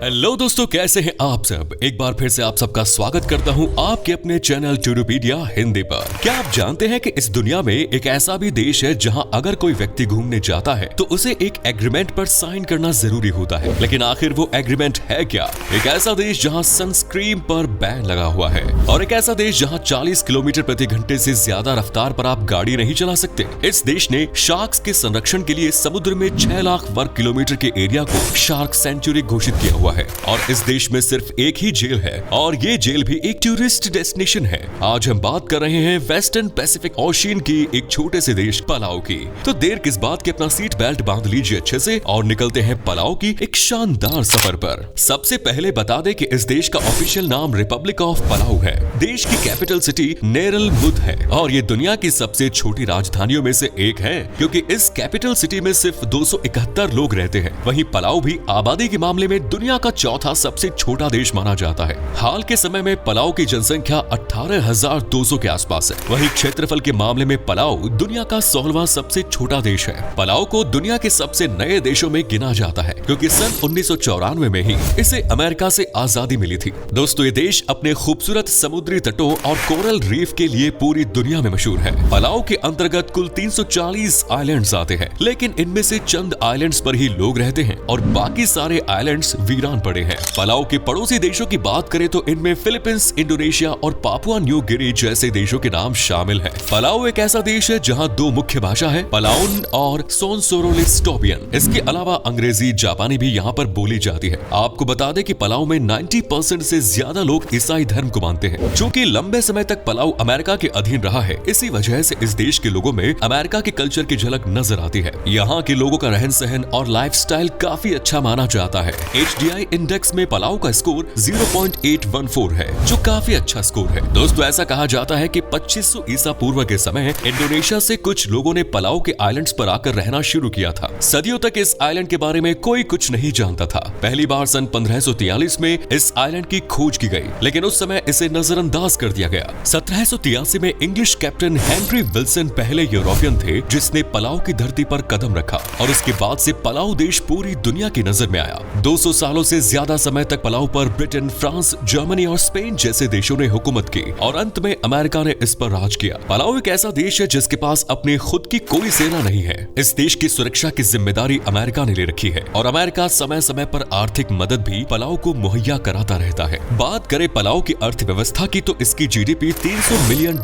Hello दोस्तों, कैसे हैं आप सब। एक बार फिर से आप सबका स्वागत करता हूं आपके अपने चैनल टूडूपीडिया हिंदी पर। क्या आप जानते हैं कि इस दुनिया में एक ऐसा भी देश है जहां अगर कोई व्यक्ति घूमने जाता है तो उसे एक एग्रीमेंट पर साइन करना जरूरी होता है। लेकिन आखिर वो एग्रीमेंट है क्या? एक ऐसा देश जहां सनस्क्रीन पर बैन लगा हुआ है, और एक ऐसा देश जहां 40 किलोमीटर प्रति घंटे से ज्यादा रफ्तार पर आप गाड़ी नहीं चला सकते। इस देश ने शार्क्स के संरक्षण के लिए समुद्र में 6 लाख वर्ग किलोमीटर के एरिया को शार्क सेंचुरी घोषित किया हुआ है। और इस देश में सिर्फ एक ही जेल है, और ये जेल भी एक टूरिस्ट डेस्टिनेशन है। आज हम बात कर रहे हैं वेस्टर्न पैसिफिक ओशियन की एक छोटे से देश पलाओ की। तो देर किस बात की, अपना सीट बेल्ट बांध लीजिए अच्छे से और निकलते हैं पलाओ की एक शानदार सफर पर। सबसे पहले बता दें कि इस देश का ऑफिशियल नाम रिपब्लिक ऑफ पलाओ है। देश की कैपिटल सिटी नेरल मुद है, और ये दुनिया की सबसे छोटी राजधानियों में से एक है, क्योंकि इस कैपिटल सिटी में सिर्फ 271 लोग रहते हैं। वहीं पलाओ भी आबादी के मामले में दुनिया का चौथा सबसे छोटा देश माना जाता है। हाल के समय में पलाओ की जनसंख्या 18,200 के आसपास है। वहीं क्षेत्रफल के मामले में पलाओ दुनिया का 16वां सबसे छोटा देश है। पलाओ को दुनिया के सबसे नए देशों में गिना जाता है, क्योंकि सन 1994 में ही इसे अमेरिका से आजादी मिली थी। दोस्तों, ये देश अपने खूबसूरत समुद्री तटों और कोरल रीफ के लिए पूरी दुनिया में मशहूर है। पलाओ के अंतर्गत कुल 340 आइलैंड्स आते हैं, लेकिन इनमें से चंद आइलैंड्स पर ही लोग रहते हैं और बाकी सारे आइलैंड्स वीरान पड़े हैं। पलाओ के पड़ोसी देशों की बात करें तो इनमें फिलीपींस, इंडोनेशिया और पापुआ न्यू गिनी जैसे देशों के नाम शामिल हैं। पलाओ एक ऐसा देश है जहां दो मुख्य भाषा है, पलाउन और सोनसोरोलिस्टोपियन। इसके अलावा अंग्रेजी, जापानी भी यहाँ पर बोली जाती है। आपको बता दें कि पलाओ में 90% से ज्यादा लोग ईसाई धर्म को मानते हैं। चूँकि लंबे समय तक पलाओ अमेरिका के अधीन रहा है, इसी वजह से इस देश के लोगों में अमेरिका के कल्चर की झलक नजर आती है। यहाँ के लोगों का रहन सहन और लाइफस्टाइल काफी अच्छा माना जाता है। HDI इंडेक्स में पलाओ का स्कोर 0.814 है, जो काफी अच्छा स्कोर है। दोस्तों, ऐसा कहा जाता है कि 2500 ईसा पूर्व के समय इंडोनेशिया से कुछ लोगों ने पलाओ के आइलैंड्स पर आकर रहना शुरू किया था। सदियों तक इस आइलैंड के बारे में कोई कुछ नहीं जानता था। पहली बार सन 1543 में इस आइलैंड की खोज की गई, लेकिन उस समय इसे नजरअंदाज कर दिया गया। 1783 में इंग्लिश कैप्टन हेनरी विल्सन पहले यूरोपियन थे जिसने पलाओ की धरती पर कदम रखा, और उसके बाद से पलाओ देश पूरी दुनिया की नजर में आया। 200 सालों से ज्यादा समय तक पलाओ पर ब्रिटेन, फ्रांस, जर्मनी और स्पेन जैसे देशों ने हुकूमत की, और अंत में अमेरिका ने इस पर राज किया। पलाओ एक ऐसा देश है जिसके पास अपनी खुद की कोई सेना नहीं है। इस देश की सुरक्षा की जिम्मेदारी अमेरिका ने ले रखी है, और अमेरिका समय समय पर आर्थिक मदद भी पलाओ को मुहैया कराता रहता है। बात करें पलाओ की अर्थव्यवस्था की, तो इसकी GDP $300 मिलियन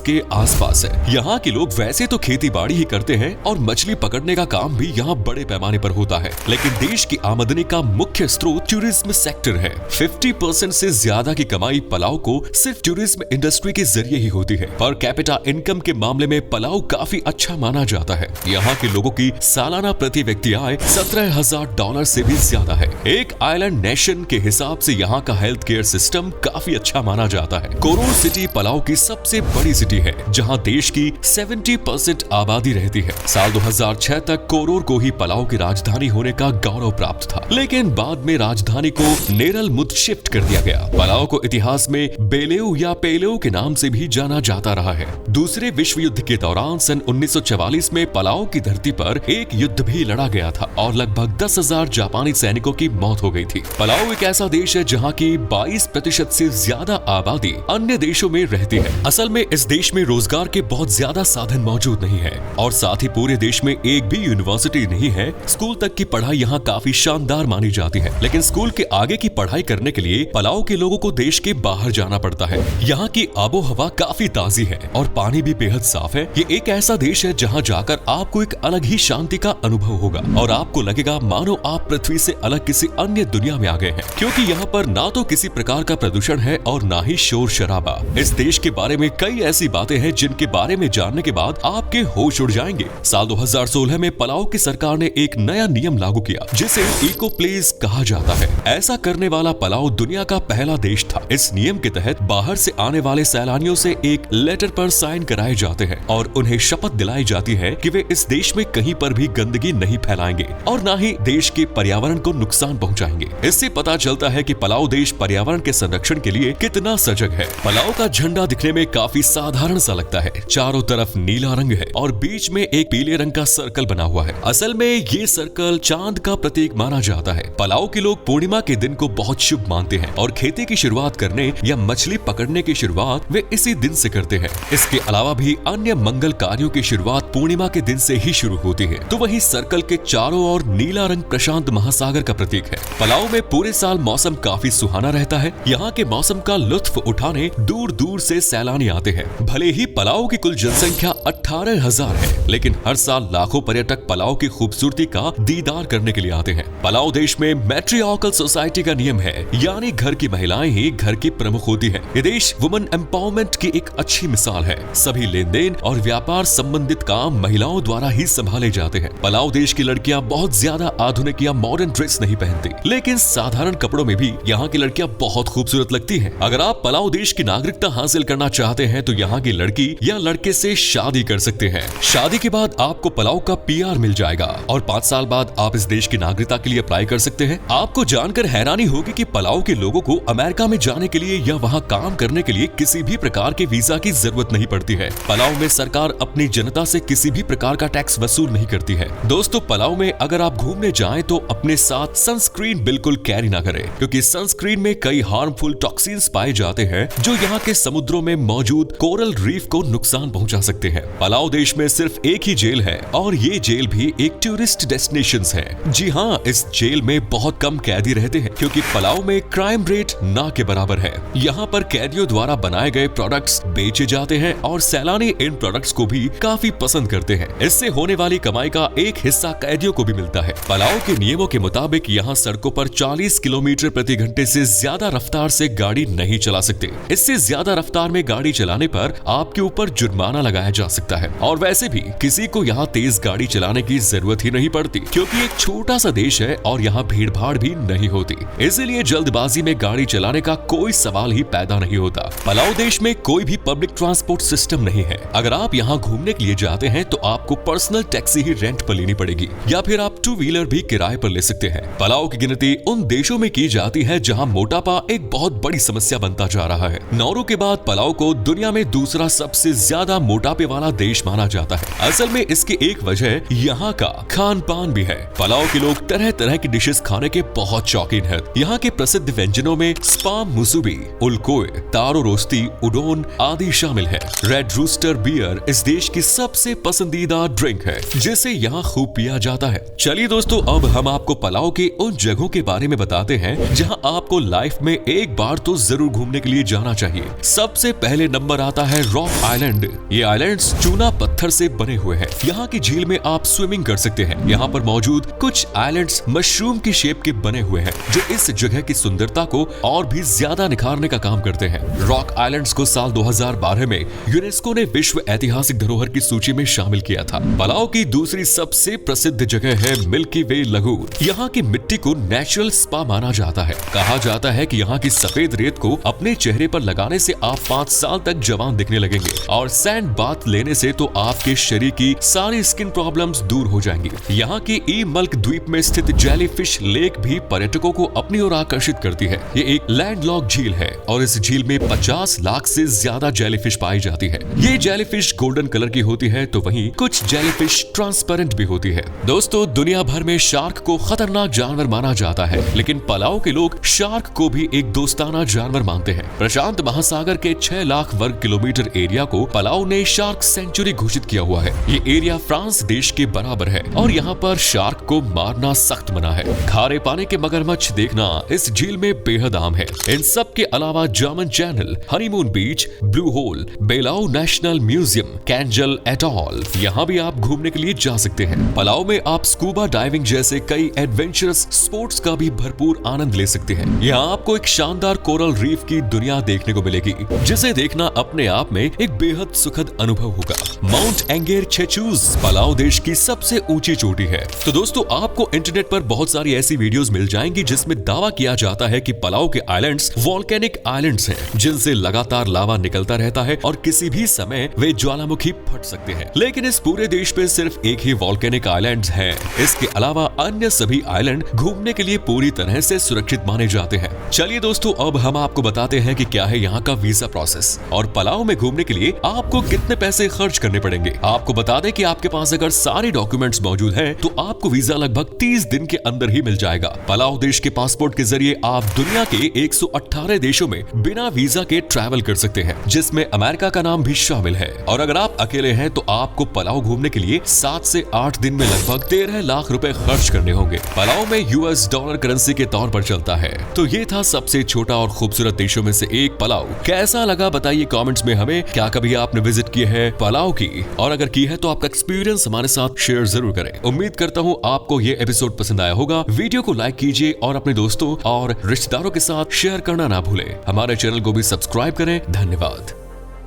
के आसपास है। यहाँ के लोग वैसे तो खेती बाड़ी ही करते हैं, और मछली पकड़ने का काम भी यहाँ बड़े पैमाने पर होता है, लेकिन देश की आमदनी का मुख्य स्रोत टूरिज्म सेक्टर है। 50% से ज्यादा की कमाई पलाओ को सिर्फ टूरिज्म इंडस्ट्री के जरिए ही होती है। पर कैपिटा इनकम के मामले में पलाओ काफी अच्छा माना जाता है। यहाँ के लोगों की सालाना प्रति व्यक्ति आय $17,000 से भी ज्यादा है। एक आइलैंड नेशन के हिसाब से यहाँ का हेल्थ केयर सिस्टम काफी अच्छा माना जाता है। कोरोर सिटी पलाओ की सबसे बड़ी सिटी है, जहाँ देश की 70% आबादी रहती है। साल 2006 तक कोरोर को ही पलाओ की राजधानी होने का गौरव प्राप्त था, लेकिन बाद में राजधानी को नेरल मुद शिफ्ट कर दिया गया। पलाओ को इतिहास में बेलेउ या पेलेउ के नाम से भी जाना जाता रहा है। दूसरे विश्व युद्ध के दौरान सन 1944 में पलाओ की धरती पर एक युद्ध भी लड़ा गया था, और लगभग 10,000 जापानी सैनिकों की मौत हो गई थी। पलाओ एक ऐसा देश है जहाँ की 22% से ज्यादा आबादी अन्य देशों में रहती है। असल में इस देश में रोजगार के बहुत ज्यादा साधन मौजूद नहीं है, और साथ ही पूरे देश में एक भी यूनिवर्सिटी नहीं है। स्कूल तक की पढ़ाई यहाँ काफी शानदार मानी जाती है, लेकिन स्कूल के आगे की पढ़ाई करने के लिए पलाओ के लोगों को देश के बाहर जाना पड़ता है। यहाँ की आबो हवा काफी ताजी है, और पानी भी बेहद साफ है। ये एक ऐसा देश है जहाँ जाकर आपको एक अलग ही शांति का अनुभव होगा, और आपको लगेगा मानो आप पृथ्वी से अलग किसी अन्य दुनिया में आ गए हैं, क्योंकि यहाँ पर ना तो किसी प्रकार का प्रदूषण है और ना ही शोर शराबा। इस देश के बारे में कई ऐसी बातें हैं जिनके बारे में जानने के बाद आपके होश उड़ जाएंगे। साल 2016 में पलाओ की सरकार ने एक नया नियम लागू किया, जिसे इको प्लेस कहा जाता है। ऐसा करने वाला पलाओ दुनिया का पहला देश था। इस नियम के तहत बाहर से आने वाले सैलानियों से एक लेटर पर साइन कराए जाते हैं, और उन्हें शपथ दिलाई जाती है कि वे इस देश में कहीं पर भी गंदगी नहीं फैलाएंगे, और न ही देश के पर्यावरण को नुकसान पहुंचाएंगे। इससे पता चलता है कि पलाओ देश पर्यावरण के संरक्षण के लिए कितना सजग है। पलाओ का झंडा दिखने में काफी साधारण सा लगता है। चारों तरफ नीला रंग है, और बीच में एक पीले रंग का सर्कल बना हुआ है। असल में ये सर्कल चांद का प्रतीक माना जाता है। पलाओ के लोग पूर्णिमा के दिन को बहुत शुभ मानते हैं और खेती की शुरुआत करने या मछली पकड़ने की शुरुआत वे इसी दिन से करते हैं। इसके अलावा भी अन्य मंगल कार्यों की शुरुआत पूर्णिमा के दिन से ही शुरू होती है। तो वही सर्कल के चारों ओर नीला रंग प्रशांत महासागर का प्रतीक है। पलाऊ में पूरे साल मौसम काफी सुहाना रहता है। यहाँ के मौसम का लुत्फ उठाने दूर दूर से सैलानी आते हैं। भले ही पलाऊ की कुल जनसंख्या 18,000 है, लेकिन हर साल लाखों पर्यटक पलाऊ की खूबसूरती का दीदार करने के लिए आते हैं। पलाऊ देश में मैट्रियार्कल सोसाइटी का नियम है, यानी घर की महिलाएं ही घर की प्रमुख होती है। ये देश वुमेन एम्पावरमेंट की एक अच्छी मिसाल है। सभी लेन देन और व्यापार संबंधित काम महिलाओं द्वारा ही संभाले जाते हैं। पलाऊ देश की लड़कियां बहुत ज्यादा आधुनिक या मॉडर्न ड्रेस नहीं पहनती, लेकिन साधारण कपड़ों में भी यहाँ की लड़कियां बहुत खूबसूरत लगती हैं। अगर आप पलाऊ देश की नागरिकता हासिल करना चाहते हैं तो यहाँ की लड़की या लड़के से शादी कर सकते हैं। शादी के बाद आपको पलाऊ का PR मिल जाएगा और 5 साल बाद आप इस देश की नागरिकता के लिए अप्लाई कर सकते हैं। आपको जानकर हैरानी होगी कि पलाऊ के लोगों को अमेरिका में जाने के लिए या वहाँ काम करने के लिए किसी भी प्रकार के वीजा की जरूरत नहीं पड़ती है। पलाऊ में सरकार अपनी जनता से किसी भी प्रकार का टैक्स वसूल नहीं करती है। दोस्तों, पलाऊ में अगर आप घूमने जाएं तो अपने साथ सनस्क्रीन बिल्कुल कैरी ना करें, क्योंकि सनस्क्रीन में कई हार्मफुल टॉक्सिन्स पाए जाते हैं जो यहाँ के समुद्रों में मौजूद कोरल रीफ को नुकसान पहुंचा सकते हैं। पलाऊ देश में सिर्फ एक ही जेल है और ये जेल भी एक टूरिस्ट डेस्टिनेशन है। जी हाँ, इस जेल में बहुत कम कैदी रहते हैं, क्योंकि पलाऊ में क्राइम रेट ना के बराबर है। यहाँ पर कैदियों द्वारा बनाए गए प्रोडक्ट्स बेचे जाते हैं और सैलानी इन प्रोडक्ट्स को भी काफी पसंद करते हैं। इससे होने वाली कमाई का एक हिस्सा कैदियों को भी मिलता है। पलाऊ के नियमों के मुताबिक यहाँ सड़कों पर 40 किलोमीटर प्रति घंटे से ज्यादा रफ्तार से गाड़ी नहीं चला सकते। इससे ज्यादा रफ्तार में गाड़ी चलाने पर आपके ऊपर जुर्माना लगाया जा सकता है। और वैसे भी किसी को यहाँ तेज गाड़ी चलाने की जरूरत ही नहीं पड़ती, क्योंकि एक छोटा सा देश है और यहाँ भीड़ भाड़ भी नहीं होती। इसीलिए जल्दबाजी में गाड़ी चलाने का कोई सवाल ही पैदा नहीं होता। पलाऊ देश में कोई भी पब्लिक ट्रांसपोर्ट सिस्टम नहीं है। अगर आप यहाँ घूमने के लिए जाते हैं तो आपको पर्सनल टैक्सी ही रेंट पर लेनी पड़ेगी, या फिर आप 2 व्हीलर भी किराए पर ले सकते हैं। पलाऊ की गिनती उन देशों में की जाती है जहाँ मोटापा एक बहुत बड़ी समस्या बनता जा रहा है। नौरू के बाद पलाऊ को दुनिया में दूसरा सबसे ज्यादा मोटापे वाला देश माना जाता है। असल में इसकी एक वजह यहाँ का खान पान भी है। पलाऊ के लोग तरह तरह की डिशेस खाने के बहुत शौकीन है। यहाँ के प्रसिद्ध व्यंजनों में स्पाम मुसुबी, उलकोए, तारो रोस्ती, उडोन आदि शामिल है। रेड रूस्टर बियर इस देश की सबसे पसंदीदा ड्रिंक है, जिसे यहाँ खूब पिया जाता है। चलिए दोस्तों, अब हम आपको पलाऊ के उन जगहों के बारे में बताते हैं जहाँ आपको लाइफ में एक बार तो जरूर घूमने के लिए जाना चाहिए। सबसे पहले नंबर आता है रॉक आइलैंड। ये आइलैंड्स चूना पत्थर से बने हुए हैं। यहाँ की झील में आप स्विमिंग कर सकते हैं। यहाँ पर मौजूद कुछ आइलैंड्स मशरूम की शेप के बने हुए हैं, जो इस जगह की सुंदरता को और भी ज्यादा निखारने का काम करते हैं। रॉक आइलैंड्स को साल 2012 में यूनेस्को ने विश्व ऐतिहासिक धरोहर की सूची में शामिल किया था। पलाऊ की दूसरी सबसे प्रसिद्ध जगह है मिल्की वे लगून। यहाँ की मिट्टी को नेचुरल स्पा माना जाता है। कहा जाता है कि यहाँ की सफेद रेत को अपने चेहरे पर लगाने से आप 5 साल तक जवान दिखने लगेंगे, और सैंड बाथ लेने से तो आपके शरीर की सारी स्किन प्रॉब्लम्स दूर हो जाएंगी। यहाँ की ई मल्क द्वीप में स्थित जेलीफिश लेक भी पर्यटकों को अपनी ओर आकर्षित करती है। ये एक लैंडलॉक झील है और इस झील में 50 लाख से ज्यादा जेलीफिश पाई जाती है। ये जेलीफिश गोल्डन कलर की होती है, तो वहीं कुछ जेलीफिश ट्रांसपेरेंट भी होती है। दोस्तों, दुनिया भर में शार्क को खतरनाक जानवर माना जाता है, लेकिन पलाऊ के लोग शार्क को भी एक दोस्ताना जानवर मानते हैं। प्रशांत महासागर के 6 लाख वर्ग किलोमीटर एरिया को पलाऊ ने शार्क सेंचुरी घोषित किया हुआ है। ये एरिया फ्रांस देश के बराबर है और यहाँ पर शार्क को मारना सख्त मना है। खारे पानी के मगरमच्छ देखना इस झील में बेहद आम है। इन सब के अलावा German Channel, Honeymoon Beach, Blue Hole, Belau National Museum, Kayangel Atoll, यहाँ भी आप घूमने के लिए जा सकते हैं। पलाऊ में आप स्कूबा डाइविंग जैसे कई एडवेंचरस स्पोर्ट्स का भी भरपूर आनंद ले सकते हैं। यहाँ आपको एक शानदार कोरल रीफ की दुनिया देखने को मिलेगी, जिसे देखना अपने आप में एक बेहद सुखद अनुभव होगा। माउंट एंगेर छेचूज पलाऊ देश की सबसे ऊंची चोटी है। तो दोस्तों, आपको इंटरनेट पर बहुत सारी ऐसी वीडियोस मिल जाएंगी जिसमें दावा किया जाता है कि पलाऊ के आइलैंड्स वोल्केनिक आइलैंड्स हैं, जिनसे लगातार लावा निकलता रहता है और किसी भी समय वे ज्वालामुखी फट सकते हैं। लेकिन इस पूरे देश में सिर्फ एक ही वोल्केनिक आइलैंड्स है। इसके अलावा अन्य सभी आइलैंड घूमने के लिए पूरी तरह से सुरक्षित माने जाते हैं। चलिए दोस्तों, अब हम आपको बताते हैं कि क्या है यहाँ का वीजा प्रोसेस और पलाऊ में घूमने के लिए आपको कितने पैसे खर्च करने पड़ेंगे। आपको बता दें कि आपके पास अगर सारे डॉक्यूमेंट्स मौजूद हैं तो आपको वीजा लगभग 30 दिन के अंदर ही मिल जाएगा। जाएगा। पलाव देश के पासपोर्ट के जरिए आप दुनिया के 118 देशों में बिना वीजा के ट्रैवल कर सकते हैं, जिसमें अमेरिका का नाम भी शामिल है। और अगर आप अकेले हैं तो आपको पलाव घूमने के लिए 7 से 8 दिन में लगभग 13 लाख रुपए खर्च करने होंगे। पलाव में US डॉलर करेंसी के तौर पर चलता है। तो ये था सबसे छोटा और खूबसूरत देशों में से एक पलाव। कैसा लगा बताइए कमेंट्स में हमें। क्या कभी आपने विजिट किया है पलाव की, और अगर की है तो आपका एक्सपीरियंस हमारे साथ शेयर जरूर करें। उम्मीद करता हूँ आपको ये एपिसोड पसंद आया होगा। वीडियो को लाइक कीजिए और अपने दोस्तों और रिश्तेदारों के साथ शेयर करना ना भूलें। हमारे चैनल को भी सब्सक्राइब करें। धन्यवाद।